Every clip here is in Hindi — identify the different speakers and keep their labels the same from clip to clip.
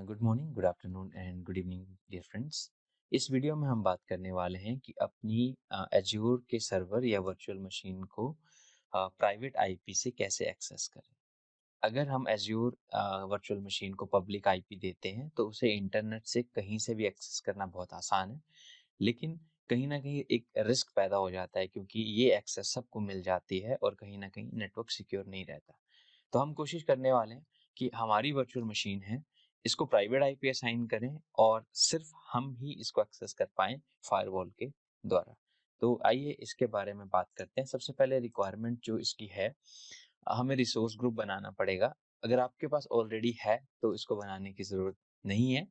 Speaker 1: Good morning, good afternoon and good evening dear friends. इस वीडियो में हम बात करने वाले हैं कि अपनी एज्योर के सर्वर या वर्चुअल मशीन को प्राइवेट आईपी से कैसे एक्सेस करें। अगर हम एज्योर वर्चुअल मशीन को पब्लिक आईपी देते हैं तो उसे इंटरनेट से कहीं से भी एक्सेस करना बहुत आसान है, लेकिन कहीं ना कहीं एक रिस्क पैदा हो जाता है क्योंकि ये एक्सेस सबको मिल जाती है और कहीं ना कहीं नेटवर्क सिक्योर नहीं रहता। तो हम कोशिश करने वाले हैं कि हमारी वर्चुअल मशीन है, इसको प्राइवेट आईपी असाइन करें और सिर्फ हम ही इसको एक्सेस कर पाएं फायरवॉल के द्वारा। तो आइए इसके बारे में बात करते हैं। सबसे पहले रिक्वायरमेंट जो इसकी है, हमें रिसोर्स ग्रुप बनाना पड़ेगा। अगर आपके पास ऑलरेडी है तो इसको बनाने की ज़रूरत नहीं है,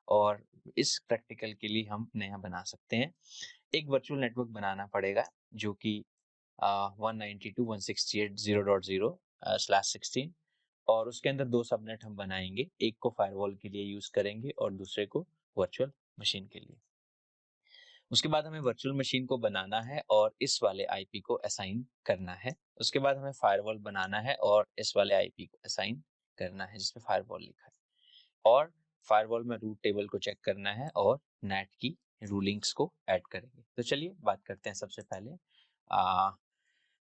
Speaker 1: और इस प्रैक्टिकल के लिए हम नया बना सकते हैं। एक वर्चुअल नेटवर्क बनाना पड़ेगा जो कि 192.168.0.0/16, और उसके अंदर दो सबनेट हम बनाएंगे। एक को फायरवॉल के लिए यूज करेंगे और दूसरे को वर्चुअल मशीन के लिए। उसके बाद हमें वर्चुअल मशीन को बनाना है और इस वाले आईपी को असाइन करना है। उसके बाद हमें फायरवॉल बनाना है और इस वाले आईपी को असाइन करना है जिसमें फायरवॉल लिखा है, और फायरवॉल में रूट टेबल को चेक करना है और नेट की रूलिंग्स को ऐड करेंगे। तो चलिए बात करते हैं सबसे पहले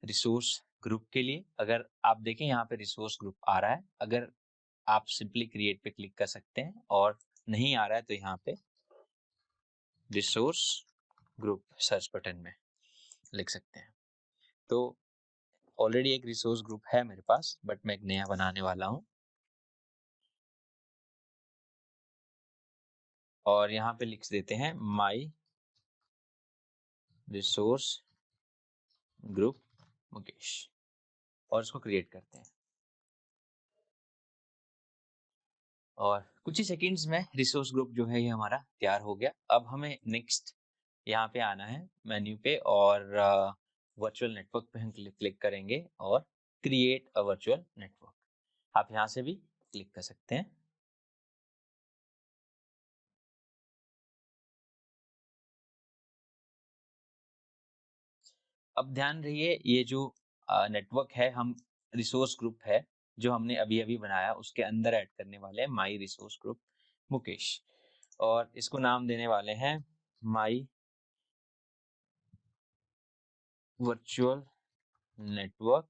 Speaker 1: रिसोर्स ग्रुप के लिए। अगर आप देखें यहाँ पे रिसोर्स ग्रुप आ रहा है, अगर आप सिंपली क्रिएट पे क्लिक कर सकते हैं, और नहीं आ रहा है तो यहाँ पे रिसोर्स ग्रुप सर्च बटन में लिख सकते हैं। तो ऑलरेडी एक रिसोर्स ग्रुप है मेरे पास, बट मैं एक नया बनाने वाला हूँ, और यहाँ पे लिख देते हैं माई रिसोर्स ग्रुप मुकेश, और इसको क्रिएट करते हैं। और कुछ ही सेकंड्स में रिसोर्स ग्रुप जो है ये हमारा तैयार हो गया। अब हमें नेक्स्ट यहाँ पे आना है मेन्यू पे, और वर्चुअल नेटवर्क पे हम क्लिक करेंगे और क्रिएट अ वर्चुअल नेटवर्क। आप यहाँ से भी क्लिक कर सकते हैं। अब ध्यान रहिए, ये जो नेटवर्क है, हम रिसोर्स ग्रुप है जो हमने अभी अभी बनाया उसके अंदर ऐड करने वाले हैं माई रिसोर्स ग्रुप मुकेश, और इसको नाम देने वाले हैं माई वर्चुअल नेटवर्क,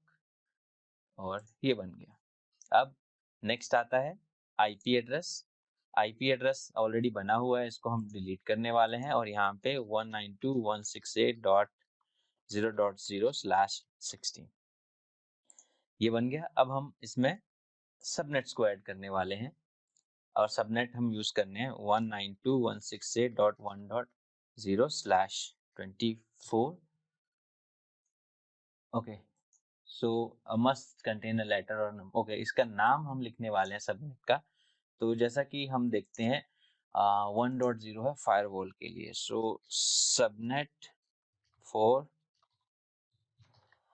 Speaker 1: और ये बन गया। अब नेक्स्ट आता है IP address. IP address already बना हुआ है, इसको हम डिलीट करने वाले हैं, और यहाँ पे 192.168.0.0/16 ये बन गया। अब हम इसमें सबनेट्स को ऐड करने वाले हैं, और सबनेट हम यूज करने हैं 192.168.1.0/24। Okay, so must contain a letter और ओके, इसका नाम हम लिखने वाले हैं सबनेट का। तो जैसा कि हम देखते हैं 1.0 है फायरवॉल के लिए, सो सबनेट फॉर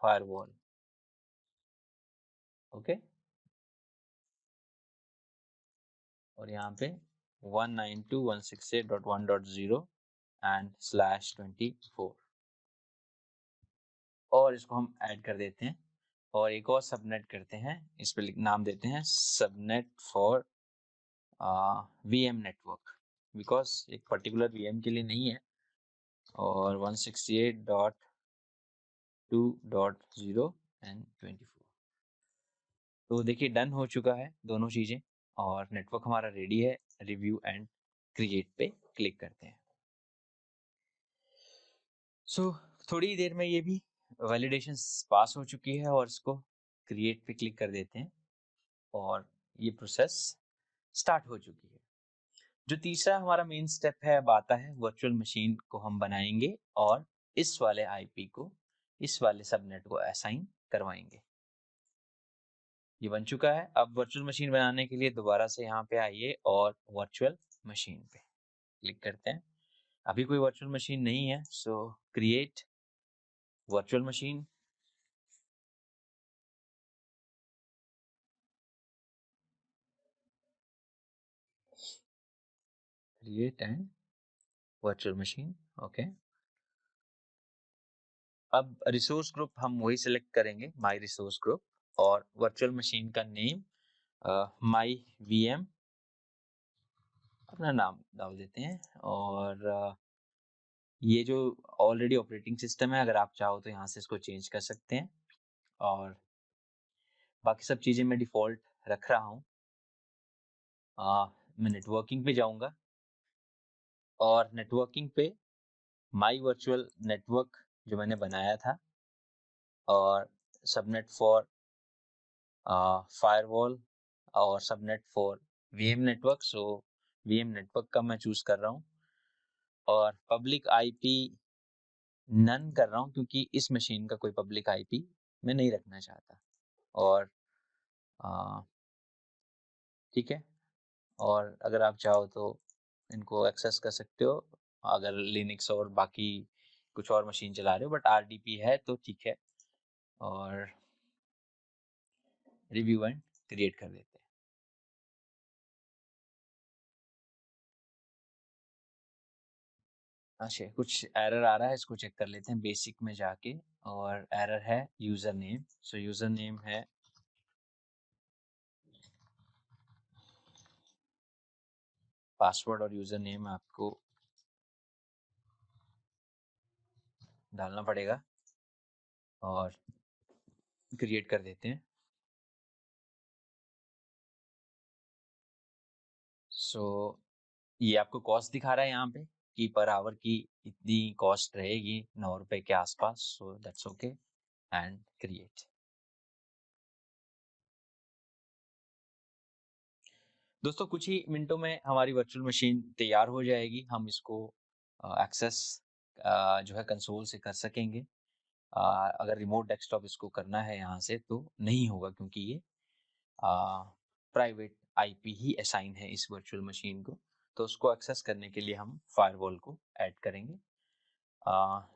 Speaker 1: फायरवॉल। ओके, और यहाँ पे 192.168.1.0 एंड /24, और इसको हम ऐड कर देते हैं। और एक और सबनेट करते हैं, इस पे नाम देते हैं subnet for VM network, because एक पर्टिकुलर वीएम के लिए नहीं है, और 168.2.0 एंड 24। तो देखिए डन हो चुका है दोनों चीज़ें, और नेटवर्क हमारा रेडी है। रिव्यू एंड क्रिएट पे क्लिक करते हैं। सो थोड़ी देर में ये भी वैलिडेशन पास हो चुकी है, और इसको क्रिएट पे क्लिक कर देते हैं, और ये प्रोसेस स्टार्ट हो चुकी है। जो तीसरा हमारा मेन स्टेप है, अब आता है वर्चुअल मशीन को हम बनाएंगे और इस वाले आईपी को इस वाले सबनेट को असाइन करवाएंगे। ये बन चुका है। अब वर्चुअल मशीन बनाने के लिए दोबारा से यहाँ पे आइए और वर्चुअल मशीन पे क्लिक करते हैं। अभी कोई वर्चुअल मशीन नहीं है, सो create virtual machine. Create and virtual machine, okay. अब रिसोर्स ग्रुप हम वही सिलेक्ट करेंगे, माई रिसोर्स ग्रुप, और वर्चुअल मशीन का नेम माई वीएम अपना नाम डाल देते हैं और ये जो ऑलरेडी ऑपरेटिंग सिस्टम है, अगर आप चाहो तो यहाँ से इसको चेंज कर सकते हैं और बाकी सब चीज़ें मैं डिफ़ॉल्ट रख रहा हूँ। मैं नेटवर्किंग पे जाऊँगा और नेटवर्किंग पे माई वर्चुअल नेटवर्क जो मैंने बनाया था और सबनेट फॉर फायरवॉल और subnet for VM network, so VM network का मैं चूज़ कर रहा हूँ और पब्लिक आईपी नन कर रहा हूँ क्योंकि इस मशीन का कोई पब्लिक आईपी मैं नहीं रखना चाहता। और अ, ठीक है, और अगर आप चाहो तो इनको एक्सेस कर सकते हो अगर लिनक्स और बाकी कुछ और मशीन चला रहे हो, बट आरडीपी है तो ठीक है। और रिव्यू एंड क्रिएट कर देते हैं। अच्छा, कुछ एरर आ रहा है, इसको चेक कर लेते हैं बेसिक में जाके। और एरर है यूज़र नेम, सो यूज़र नेम है पासवर्ड और यूज़र नेम आपको डालना पड़ेगा और क्रिएट कर देते हैं। सो ये आपको कॉस्ट दिखा रहा है यहाँ पे कि पर आवर की इतनी कॉस्ट रहेगी, 9 रुपए के आसपास, so that's okay and create. दोस्तों कुछ ही मिनटों में हमारी वर्चुअल मशीन तैयार हो जाएगी। हम इसको एक्सेस जो है कंसोल से कर सकेंगे। अगर रिमोट डेस्कटॉप इसको करना है यहाँ से तो नहीं होगा क्योंकि ये प्राइवेट आईपी ही असाइन है इस वर्चुअल मशीन को। तो उसको एक्सेस करने के लिए हम फायरवॉल को ऐड करेंगे।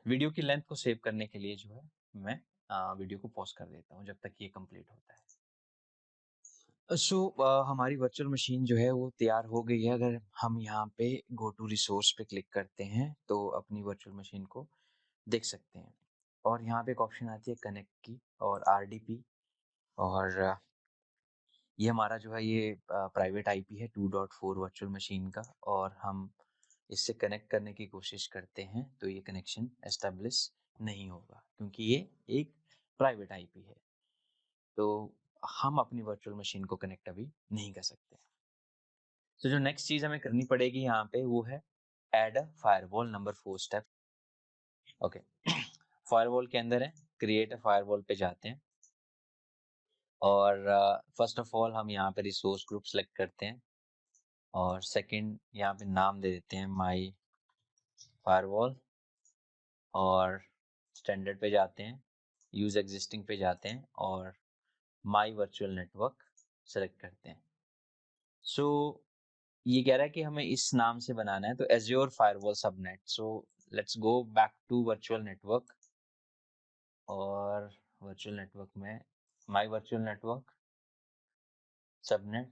Speaker 1: वीडियो की लेंथ को सेव करने के लिए जो है मैं वीडियो को पॉज कर देता हूँ जब तक ये कंप्लीट होता है। सो हमारी वर्चुअल मशीन जो है वो तैयार हो गई है। अगर हम यहाँ पे गो टू रिसोर्स पे क्लिक करते हैं तो अपनी वर्चुअल मशीन को देख सकते हैं और यहाँ पे एक ऑप्शन आती है कनेक्ट की और आरडीपी। और ये हमारा जो है ये प्राइवेट आईपी है 2.4 वर्चुअल मशीन का और हम इससे कनेक्ट करने की कोशिश करते हैं तो ये कनेक्शन एस्टेब्लिश नहीं होगा क्योंकि ये एक प्राइवेट आईपी है। तो हम अपनी वर्चुअल मशीन को कनेक्ट अभी नहीं कर सकते। तो जो नेक्स्ट चीज हमें करनी पड़ेगी यहाँ पे वो है ऐड अ firewall, number 4 step. Okay, firewall के अंदर है क्रिएट अ फायरवॉल पे जाते हैं और फर्स्ट ऑफ ऑल हम यहाँ पे रिसोर्स ग्रुप सेलेक्ट करते हैं और सेकंड यहाँ पे नाम दे देते हैं माई फायरवॉल और स्टैंडर्ड पे जाते हैं, यूज एग्जिस्टिंग पे जाते हैं और माई वर्चुअल नेटवर्क सेलेक्ट करते हैं। सो ये कह रहा है कि हमें इस नाम से बनाना है तो Azure firewall subnet. So let's go back to virtual network और वर्चुअल नेटवर्क में माय वर्चुअल नेटवर्क सबनेट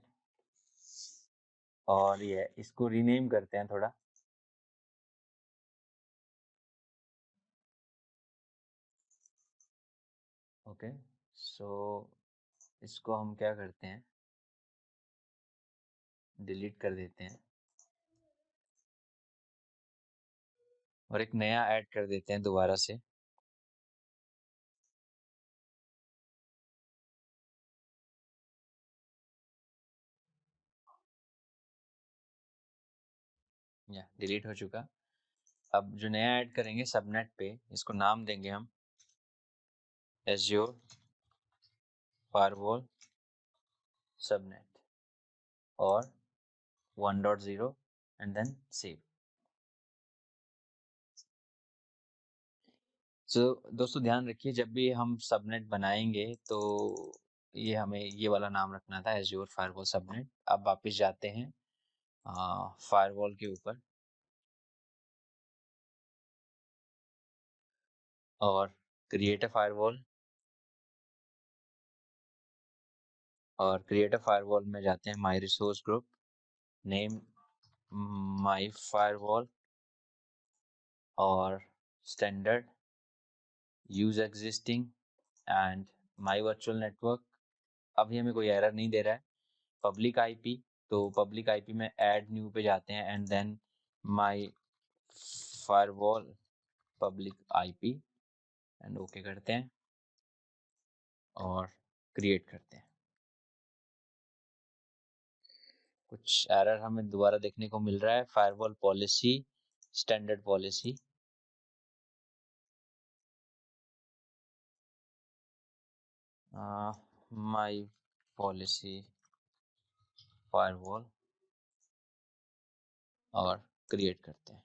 Speaker 1: और ये इसको रीनेम करते हैं थोड़ा। ओके, सो इसको हम क्या करते हैं, डिलीट कर देते हैं और एक नया ऐड कर देते हैं दोबारा से। या डिलीट हो चुका। अब जो नया ऐड करेंगे सबनेट पे, इसको नाम देंगे हम एज्योर फायरवॉल सबनेट और 1.0 एंड देन सेव। सो दोस्तों ध्यान रखिए जब भी हम सबनेट बनाएंगे तो ये हमें ये वाला नाम रखना था एज्योर फायरवॉल सबनेट। अब वापस जाते हैं फायरवॉल के ऊपर और क्रिएट अ फायरवॉल और क्रिएट अ फायरवॉल में जाते हैं my resource group, name my firewall और standard, use existing and my virtual network. अभी हमें कोई एरर नहीं दे रहा है। पब्लिक आईपी तो पब्लिक आईपी में ऐड न्यू पे जाते हैं and then my firewall public IP and okay करते हैं और क्रिएट करते हैं। कुछ एरर हमें दोबारा देखने को मिल रहा है। Firewall policy, standard policy, my policy firewall और क्रिएट करते हैं।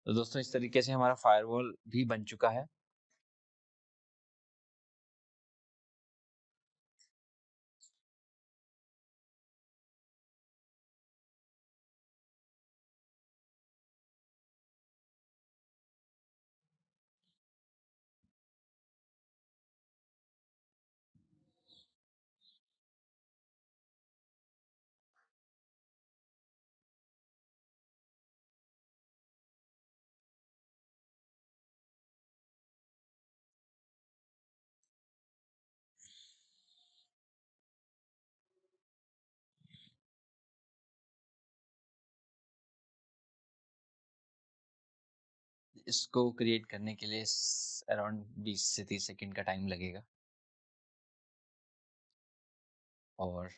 Speaker 1: तो दोस्तों इस तरीके से हमारा फायरवॉल भी बन चुका है। इसको क्रिएट करने के लिए अराउंड 20 से 30 सेकंड का टाइम लगेगा और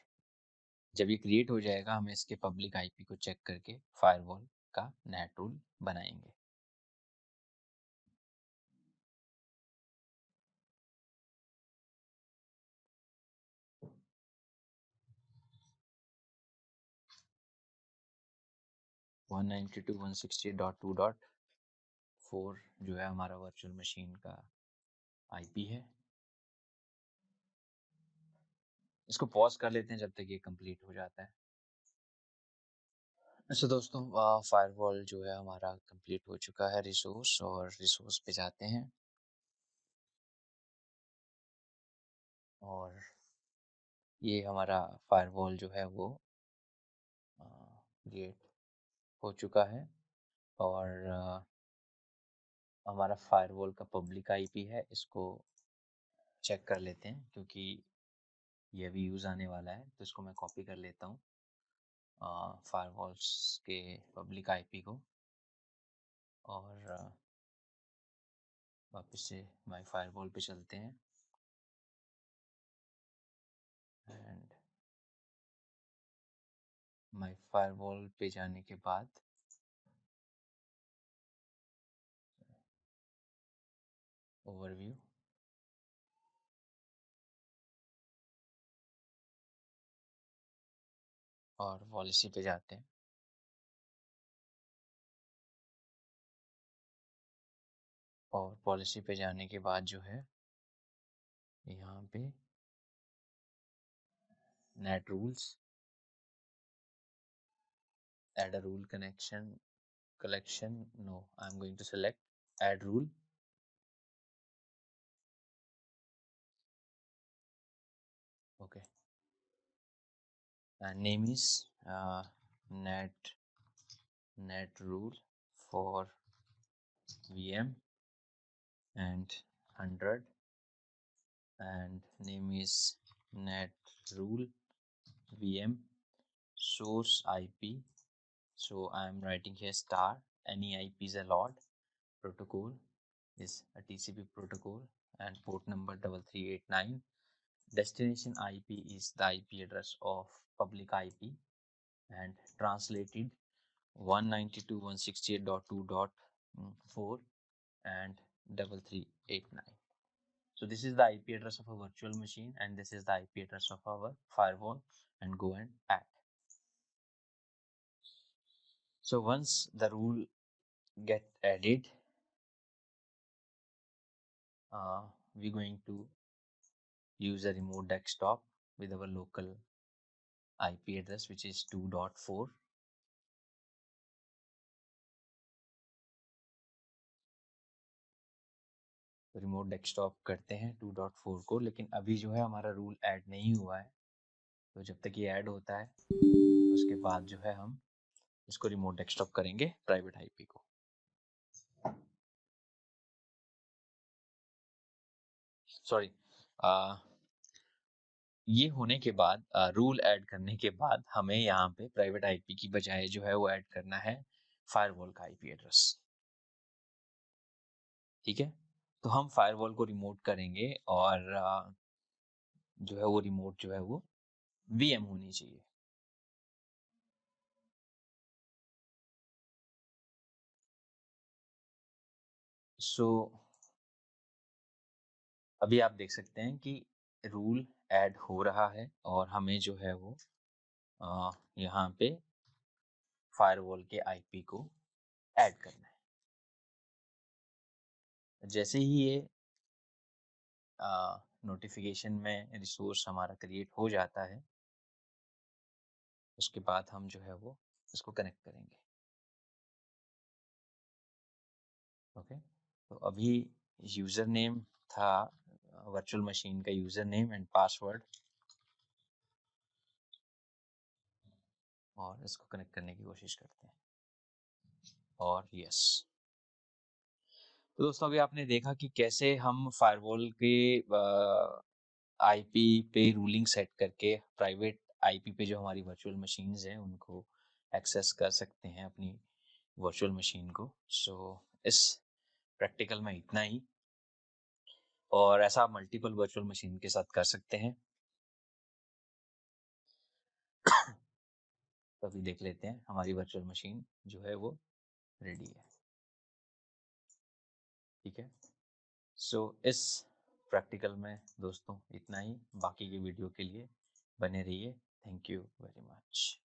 Speaker 1: जब ये क्रिएट हो जाएगा हम इसके पब्लिक आईपी को चेक करके फायरवॉल का नेट रूल बनाएंगे। वन 192.168.2.4 जो है हमारा वर्चुअल मशीन का आईपी है। इसको पॉज कर लेते हैं जब तक ये कंप्लीट हो जाता है। अच्छा दोस्तों, फायरवॉल जो है हमारा कंप्लीट हो चुका है। रिसोर्स और रिसोर्स पे जाते हैं और ये हमारा फायरवॉल जो है वो क्रिएट हो चुका है और हमारा फायरवॉल का पब्लिक आईपी है। इसको चेक कर लेते हैं क्योंकि ये अभी यूज़ आने वाला है, तो इसको मैं कॉपी कर लेता हूँ फायरवॉल्स के पब्लिक आईपी को और वापस से माय फायरवॉल पे चलते हैं एंड माय फायरवॉल पे जाने के बाद ओवरव्यू और पॉलिसी पे जाते हैं और पॉलिसी पे जाने के बाद जो है यहाँ पे net rules, add a rule collection, no, I'm going to select add rule okay and name is net rule for VM and 100 and name is net rule VM source IP. So I am writing here star, any IP is allowed, protocol is a TCP protocol and port number 3389. Destination IP is the IP address of public IP and translated 192.168.2.4 and 3389. So this is the IP address of a virtual machine and this is the IP address of our firewall, and go and add. So once the rule get added, we're going to use a remote desktop with our local IP address which is 2.4. Remote desktop करते हैं 2.4 को, लेकिन अभी जो है हमारा रूल ऐड नहीं हुआ है, तो जब तक ये ऐड होता है उसके बाद जो है हम इसको रिमोट डेस्कटॉप करेंगे प्राइवेट आईपी को। सॉरी, ये होने के बाद रूल ऐड करने के बाद हमें यहाँ पे प्राइवेट आईपी की बजाय जो है वो ऐड करना है फायरवॉल का आईपी एड्रेस। ठीक है, तो हम फायरवॉल को रिमोट करेंगे और जो है वो रिमोट जो है वो वीएम होनी चाहिए। सो अभी आप देख सकते हैं कि रूल ऐड हो रहा है और हमें जो है वो यहाँ पे फायरवॉल के आईपी को ऐड करना है। जैसे ही ये नोटिफिकेशन में रिसोर्स हमारा क्रिएट हो जाता है, उसके बाद हम जो है वो इसको कनेक्ट करेंगे। ओके, तो अभी यूज़र नेम था वर्चुअल मशीन का यूज़र नेम एंड पासवर्ड, और इसको कनेक्ट करने की कोशिश करते हैं और यस। तो दोस्तों अभी आपने देखा कि कैसे हम फायरवॉल के आईपी पे रूलिंग सेट करके प्राइवेट आईपी पे जो हमारी वर्चुअल मशीन्स हैं उनको एक्सेस कर सकते हैं अपनी वर्चुअल मशीन को। सो इस प्रैक्टिकल में इतना ही, और ऐसा आप मल्टीपल वर्चुअल मशीन के साथ कर सकते हैं। तो अभी देख लेते हैं हमारी वर्चुअल मशीन जो है वो रेडी है। ठीक है, सो इस प्रैक्टिकल में दोस्तों इतना ही। बाकी के वीडियो के लिए बने रहिए। Thank you very much.